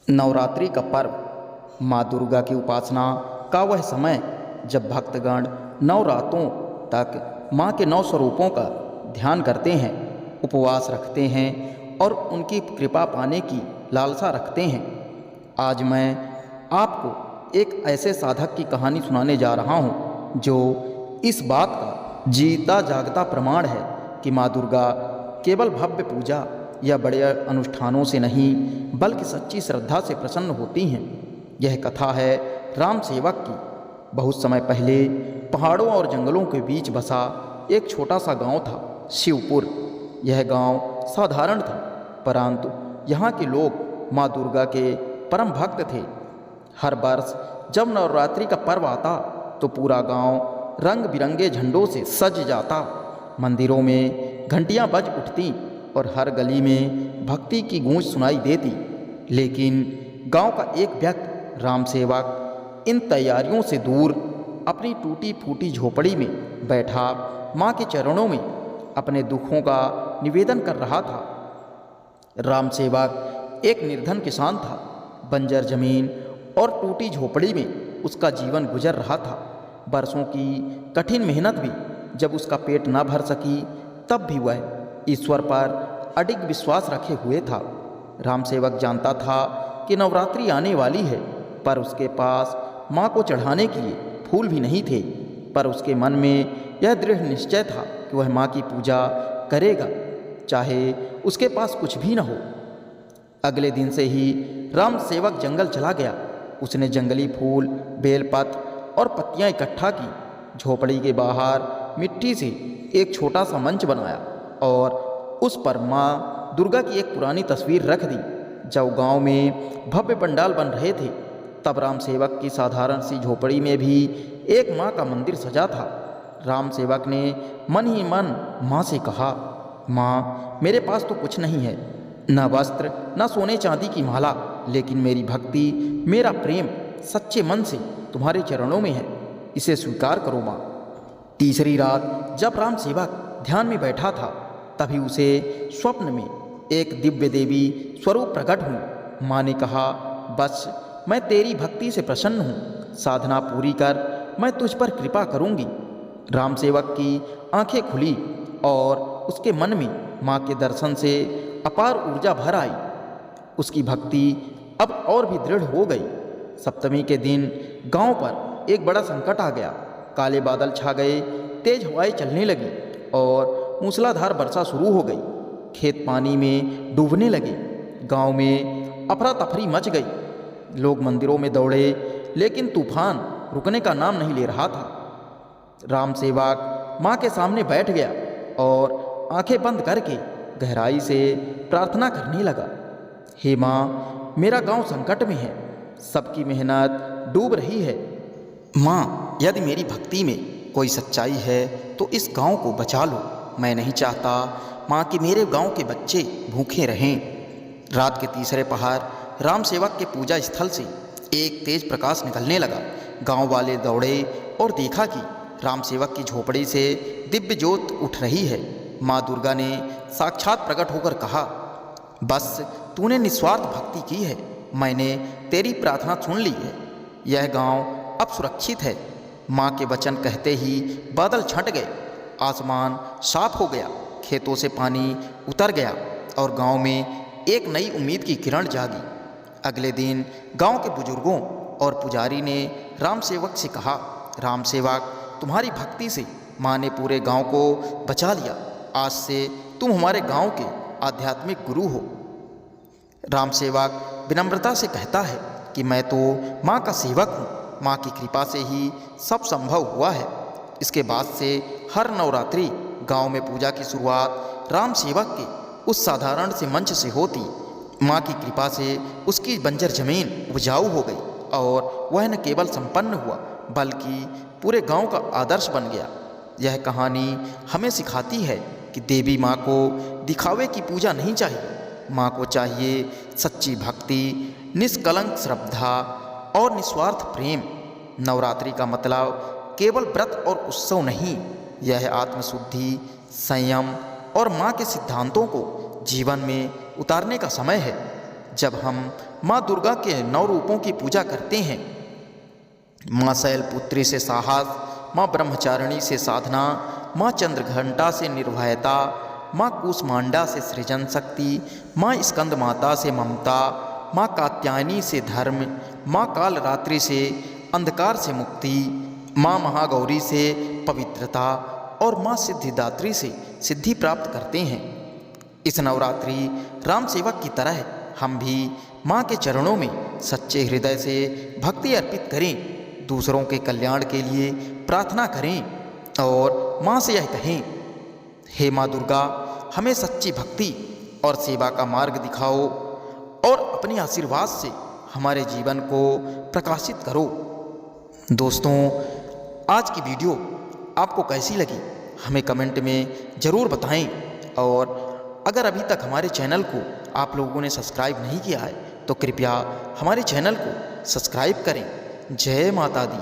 नवरात्रि का पर्व माँ दुर्गा की उपासना का वह समय जब भक्तगण नौ रातों तक माँ के 9 स्वरूपों का ध्यान करते हैं, उपवास रखते हैं और उनकी कृपा पाने की लालसा रखते हैं। आज मैं आपको एक ऐसे साधक की कहानी सुनाने जा रहा हूँ जो इस बात का जीता जागता प्रमाण है कि माँ दुर्गा केवल भव्य पूजा या बड़े अनुष्ठानों से नहीं बल्कि सच्ची श्रद्धा से प्रसन्न होती हैं। यह कथा है राम सेवक की। बहुत समय पहले पहाड़ों और जंगलों के बीच बसा एक छोटा सा गांव था, शिवपुर। यह गांव साधारण था, परंतु यहाँ के लोग माँ दुर्गा के परम भक्त थे। हर वर्ष जब नवरात्रि का पर्व आता तो पूरा गांव रंग बिरंगे झंडों से सज जाता। मंदिरों में घंटियां बज उठती और हर गली में भक्ति की गूंज सुनाई देती। लेकिन गांव का एक व्यक्ति राम सेवक इन तैयारियों से दूर अपनी टूटी फूटी झोपड़ी में बैठा माँ के चरणों में अपने दुखों का निवेदन कर रहा था। राम सेवक एक निर्धन किसान था। बंजर जमीन और टूटी झोपड़ी में उसका जीवन गुजर रहा था। बरसों की कठिन मेहनत भी जब उसका पेट न भर सकी, तब भी वह ईश्वर पर अडिग विश्वास रखे हुए था। राम सेवक जानता था कि नवरात्रि आने वाली है, पर उसके पास माँ को चढ़ाने के लिए फूल भी नहीं थे। पर उसके मन में यह दृढ़ निश्चय था कि वह माँ की पूजा करेगा, चाहे उसके पास कुछ भी न हो। अगले दिन से ही राम सेवक जंगल चला गया। उसने जंगली फूल, बेलपत्र और पत्तियां इकट्ठा की। झोपड़ी के बाहर मिट्टी से एक छोटा सा मंच बनाया और उस पर माँ दुर्गा की एक पुरानी तस्वीर रख दी। जब गांव में भव्य पंडाल बन रहे थे, तब राम सेवक की साधारण सी झोपड़ी में भी एक माँ का मंदिर सजा था। राम सेवक ने मन ही मन माँ से कहा, माँ, मेरे पास तो कुछ नहीं है, न वस्त्र न सोने चांदी की माला, लेकिन मेरी भक्ति, मेरा प्रेम सच्चे मन से तुम्हारे चरणों में है, इसे स्वीकार करो माँ। तीसरी रात जब राम सेवक ध्यान में बैठा था, तभी उसे स्वप्न में एक दिव्य देवी स्वरूप प्रकट हुई। माँ ने कहा, बस मैं तेरी भक्ति से प्रसन्न हूँ, साधना पूरी कर, मैं तुझ पर कृपा करूँगी। राम सेवक की आंखें खुली और उसके मन में माँ के दर्शन से अपार ऊर्जा भर आई। उसकी भक्ति अब और भी दृढ़ हो गई। सप्तमी के दिन गांव पर एक बड़ा संकट आ गया। काले बादल छा गए, तेज हवाएं चलने लगी और मूसलाधार वर्षा शुरू हो गई। खेत पानी में डूबने लगे। गांव में अफरा तफरी मच गई। लोग मंदिरों में दौड़े, लेकिन तूफान रुकने का नाम नहीं ले रहा था। राम सेवक माँ के सामने बैठ गया और आंखें बंद करके गहराई से प्रार्थना करने लगा। हे माँ, मेरा गांव संकट में है, सबकी मेहनत डूब रही है। माँ, यदि मेरी भक्ति में कोई सच्चाई है तो इस गांव को बचा लो। मैं नहीं चाहता माँ कि मेरे गांव के बच्चे भूखे रहें। रात के तीसरे पहर राम सेवक के पूजा स्थल से एक तेज प्रकाश निकलने लगा। गांव वाले दौड़े और देखा कि राम सेवक की झोपड़ी से दिव्य ज्योत उठ रही है। माँ दुर्गा ने साक्षात प्रकट होकर कहा, बस तूने निस्वार्थ भक्ति की है, मैंने तेरी प्रार्थना सुन ली है। यह गांव अब सुरक्षित है। माँ के वचन कहते ही बादल छंट गए, आसमान साफ हो गया, खेतों से पानी उतर गया और गांव में एक नई उम्मीद की किरण जागी। अगले दिन गांव के बुजुर्गों और पुजारी ने राम सेवक से कहा, राम सेवक, तुम्हारी भक्ति से माँ ने पूरे गांव को बचा लिया। आज से तुम हमारे गांव के आध्यात्मिक गुरु हो। राम सेवक विनम्रता से कहता है कि मैं तो माँ का सेवक हूँ, माँ की कृपा से ही सब संभव हुआ है। इसके बाद से हर नवरात्रि गांव में पूजा की शुरुआत राम सेवक के उस साधारण से मंच से होती। माँ की कृपा से उसकी बंजर जमीन उपजाऊ हो गई और वह न केवल संपन्न हुआ बल्कि पूरे गांव का आदर्श बन गया। यह कहानी हमें सिखाती है कि देवी माँ को दिखावे की पूजा नहीं चाहिए। माँ को चाहिए सच्ची भक्ति, निष्कलंक श्रद्धा और निस्वार्थ प्रेम। नवरात्रि का मतलब केवल व्रत और उत्सव नहीं, यह आत्मशुद्धि, संयम और माँ के सिद्धांतों को जीवन में उतारने का समय है। जब हम माँ दुर्गा के 9 रूपों की पूजा करते हैं। माँ शैलपुत्री से साहस, माँ ब्रह्मचारिणी से साधना, माँ चंद्रघंटा से निर्भयता, माँ कूष्मांडा से सृजन शक्ति, माँ स्कंद माता से ममता, माँ कात्यायनी से धर्म, माँ कालरात्रि से अंधकार से मुक्ति, माँ महागौरी से पवित्रता और माँ सिद्धिदात्री से सिद्धि प्राप्त करते हैं। इस नवरात्रि राम सेवक की तरह हम भी माँ के चरणों में सच्चे हृदय से भक्ति अर्पित करें, दूसरों के कल्याण के लिए प्रार्थना करें और माँ से यह कहें, हे माँ दुर्गा, हमें सच्ची भक्ति और सेवा का मार्ग दिखाओ और अपने आशीर्वाद से हमारे जीवन को प्रकाशित करो। दोस्तों, आज की वीडियो आपको कैसी लगी हमें कमेंट में ज़रूर बताएं और अगर अभी तक हमारे चैनल को आप लोगों ने सब्सक्राइब नहीं किया है तो कृपया हमारे चैनल को सब्सक्राइब करें। जय माता दी।